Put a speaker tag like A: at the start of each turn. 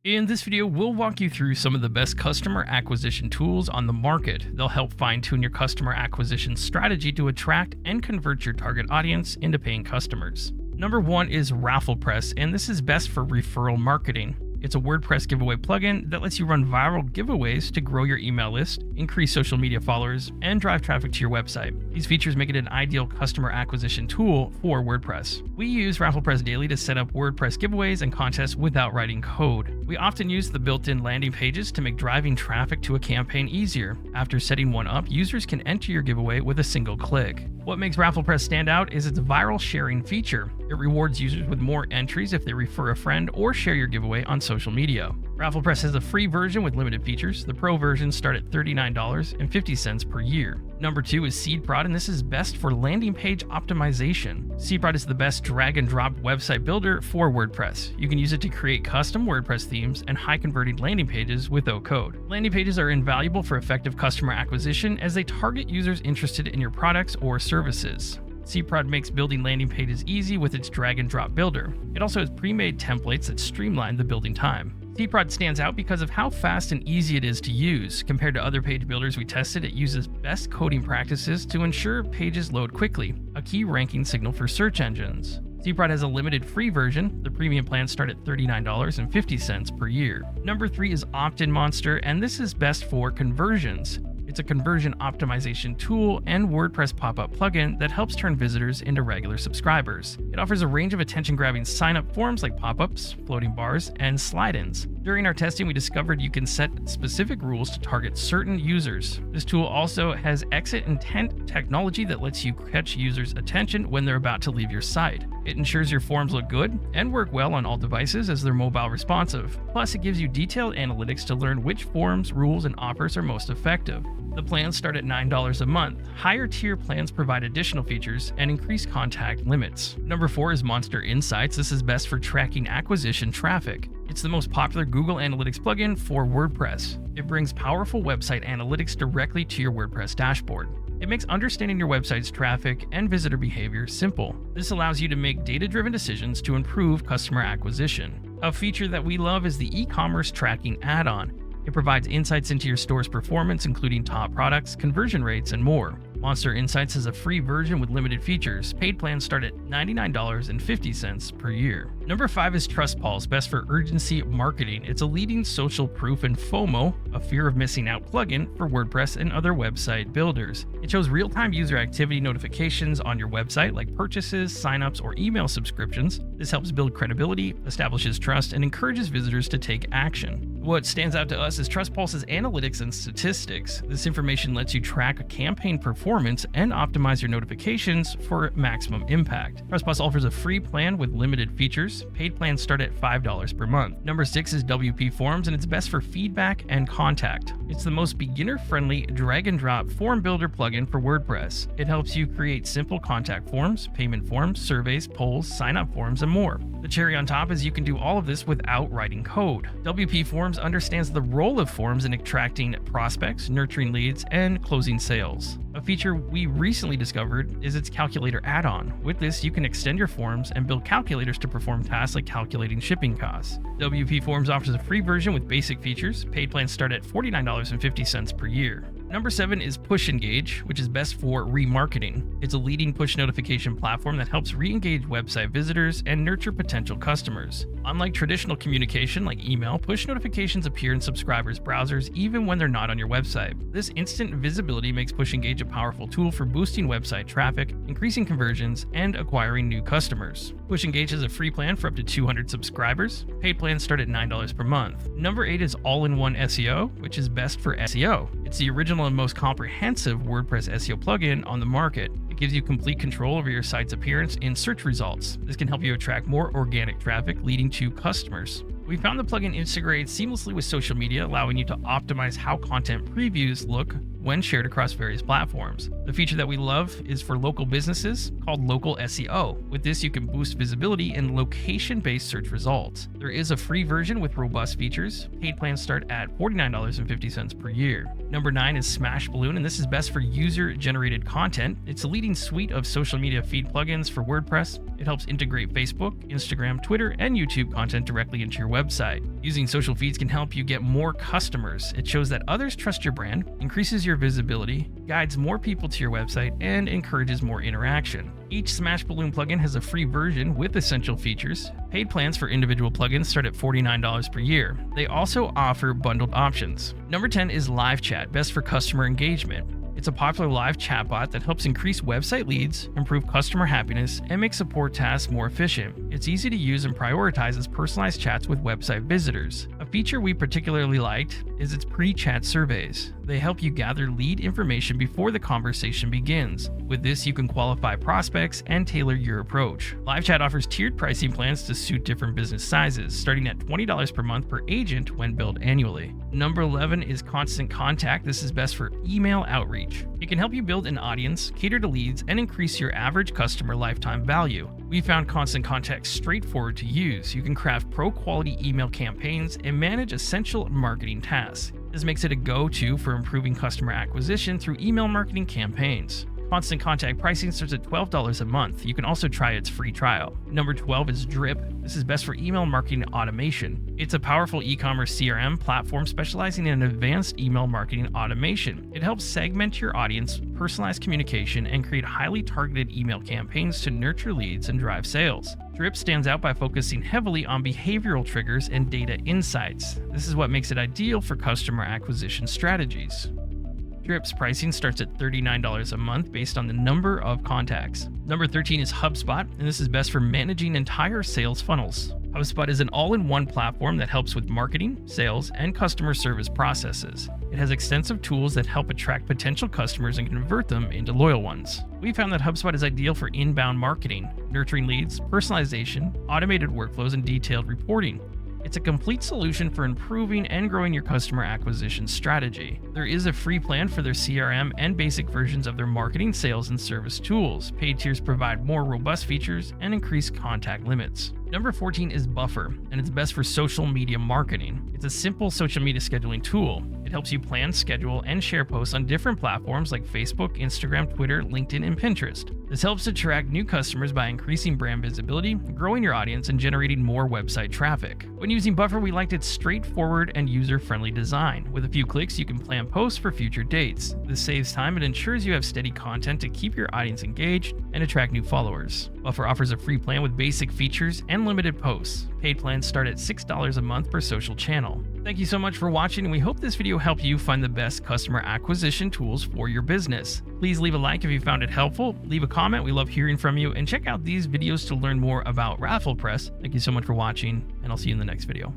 A: In this video, we'll walk you through some of the best customer acquisition tools on the market. They'll help fine-tune your customer acquisition strategy to attract and convert your target audience into paying customers. Number 1 is RafflePress, and this is best for referral marketing. It's a WordPress giveaway plugin that lets you run viral giveaways to grow your email list, increase social media followers, and drive traffic to your website. These features make it an ideal customer acquisition tool for WordPress. We use RafflePress daily to set up WordPress giveaways and contests without writing code. We often use the built-in landing pages to make driving traffic to a campaign easier. After setting one up, users can enter your giveaway with a single click. What makes RafflePress stand out is its viral sharing feature. It rewards users with more entries if they refer a friend or share your giveaway on social media. RafflePress has a free version with limited features. The pro versions start at $39.50 per year. Number 2 is SeedProd, and this is best for landing page optimization. SeedProd is the best drag-and-drop website builder for WordPress. You can use it to create custom WordPress themes and high-converting landing pages without code. Landing pages are invaluable for effective customer acquisition as they target users interested in your products or services. SeedProd makes building landing pages easy with its drag-and-drop builder. It also has pre-made templates that streamline the building time. SeedProd stands out because of how fast and easy it is to use. Compared to other page builders we tested, it uses best coding practices to ensure pages load quickly, a key ranking signal for search engines. SeedProd has a limited free version. The premium plans start at $39.50 per year. Number 3 is OptinMonster, and this is best for conversions. It's a conversion optimization tool and WordPress pop-up plugin that helps turn visitors into regular subscribers. It offers a range of attention-grabbing sign-up forms like pop-ups, floating bars, and slide-ins. During our testing, we discovered you can set specific rules to target certain users. This tool also has exit intent technology that lets you catch users' attention when they're about to leave your site. It ensures your forms look good and work well on all devices as they're mobile responsive. Plus, it gives you detailed analytics to learn which forms, rules, and offers are most effective. The plans start at $9 a month. Higher tier plans provide additional features and increase contact limits. Number 4 is MonsterInsights. This is best for tracking acquisition traffic. It's the most popular Google Analytics plugin for WordPress. It brings powerful website analytics directly to your WordPress dashboard. It makes understanding your website's traffic and visitor behavior simple. This allows you to make data-driven decisions to improve customer acquisition. A feature that we love is the e-commerce tracking add-on. It provides insights into your store's performance, including top products, conversion rates, and more. MonsterInsights has a free version with limited features. Paid plans start at $99.50 per year. Number 5 is TrustPulse, best for urgency marketing. It's a leading social proof and FOMO, a fear of missing out plugin for WordPress and other website builders. It shows real-time user activity notifications on your website like purchases, signups, or email subscriptions. This helps build credibility, establishes trust, and encourages visitors to take action. What stands out to us is TrustPulse's analytics and statistics. This information lets you track a campaign performance and optimize your notifications for maximum impact. TrustPulse offers a free plan with limited features. Paid plans start at $5 per month. Number 6 is WPForms, and it's best for feedback and contact. It's the most beginner-friendly drag-and-drop form builder plugin for WordPress. It helps you create simple contact forms, payment forms, surveys, polls, sign-up forms, and more. The cherry on top is you can do all of this without writing code. WPForms understands the role of forms in attracting prospects, nurturing leads, and closing sales. A feature we recently discovered is its calculator add-on. With this, you can extend your forms and build calculators to perform tasks like calculating shipping costs. WPForms offers a free version with basic features. Paid plans start at $49.50 per year. Number 7 is PushEngage, which is best for remarketing. It's a leading push notification platform that helps re-engage website visitors and nurture potential customers. Unlike traditional communication like email, push notifications appear in subscribers' browsers even when they're not on your website. This instant visibility makes PushEngage a powerful tool for boosting website traffic, increasing conversions, and acquiring new customers. PushEngage has a free plan for up to 200 subscribers. Paid plans start at $9 per month. Number 8 is One SEO, which is best for SEO. It's the original and most comprehensive WordPress SEO plugin on the market. It gives you complete control over your site's appearance in search results. This can help you attract more organic traffic, leading to customers. We found the plugin integrates seamlessly with social media, allowing you to optimize how content previews look when shared across various platforms. The feature that we love is for local businesses called Local SEO. With this, you can boost visibility in location-based search results. There is a free version with robust features. Paid plans start at $49.50 per year. Number 9 is Smashballoon, and this is best for user-generated content. It's a leading suite of social media feed plugins for WordPress. It helps integrate Facebook, Instagram, Twitter, and YouTube content directly into your website. Using social feeds can help you get more customers. It shows that others trust your brand, increases your visibility, guides more people to your website, and encourages more interaction. Each Smashballoon plugin has a free version with essential features. Paid plans for individual plugins start at $49 per year. They also offer bundled options. Number 10 is LiveChat, best for customer engagement. It's a popular live chatbot that helps increase website leads, improve customer happiness, and make support tasks more efficient. It's easy to use and prioritizes personalized chats with website visitors. A feature we particularly liked is its pre-chat surveys. They help you gather lead information before the conversation begins. With this, you can qualify prospects and tailor your approach. LiveChat offers tiered pricing plans to suit different business sizes, starting at $20 per month per agent when billed annually. Number 11 is Constant Contact. This is best for email outreach. It can help you build an audience, cater to leads, and increase your average customer lifetime value. We found Constant Contact straightforward to use. You can craft pro-quality email campaigns and manage essential marketing tasks. This makes it a go-to for improving customer acquisition through email marketing campaigns. Constant Contact pricing starts at $12 a month. You can also try its free trial. Number 12 is Drip. This is best for email marketing automation. It's a powerful e-commerce CRM platform specializing in advanced email marketing automation. It helps segment your audience, personalize communication, and create highly targeted email campaigns to nurture leads and drive sales. Drip stands out by focusing heavily on behavioral triggers and data insights. This is what makes it ideal for customer acquisition strategies. Drip's pricing starts at $39 a month based on the number of contacts. Number 13 is HubSpot, and this is best for managing entire sales funnels. HubSpot is an all-in-one platform that helps with marketing, sales, and customer service processes. It has extensive tools that help attract potential customers and convert them into loyal ones. We found that HubSpot is ideal for inbound marketing, nurturing leads, personalization, automated workflows, and detailed reporting. It's a complete solution for improving and growing your customer acquisition strategy. There is a free plan for their CRM and basic versions of their marketing, sales, and service tools. Paid tiers provide more robust features and increase contact limits. Number 14 is Buffer, and it's best for social media marketing. It's a simple social media scheduling tool. It helps you plan, schedule, and share posts on different platforms like Facebook, Instagram, Twitter, LinkedIn, and Pinterest. This helps attract new customers by increasing brand visibility, growing your audience, and generating more website traffic. When using Buffer, we liked its straightforward and user-friendly design. With a few clicks, you can plan posts for future dates. This saves time and ensures you have steady content to keep your audience engaged and attract new followers. Buffer offers a free plan with basic features and limited posts. Paid plans start at $6 a month per social channel. Thank you so much for watching, and we hope this video helped you find the best customer acquisition tools for your business. Please leave a like if you found it helpful, leave a comment, we love hearing from you, and check out these videos to learn more about RafflePress. Thank you so much for watching, and I'll see you in the next video.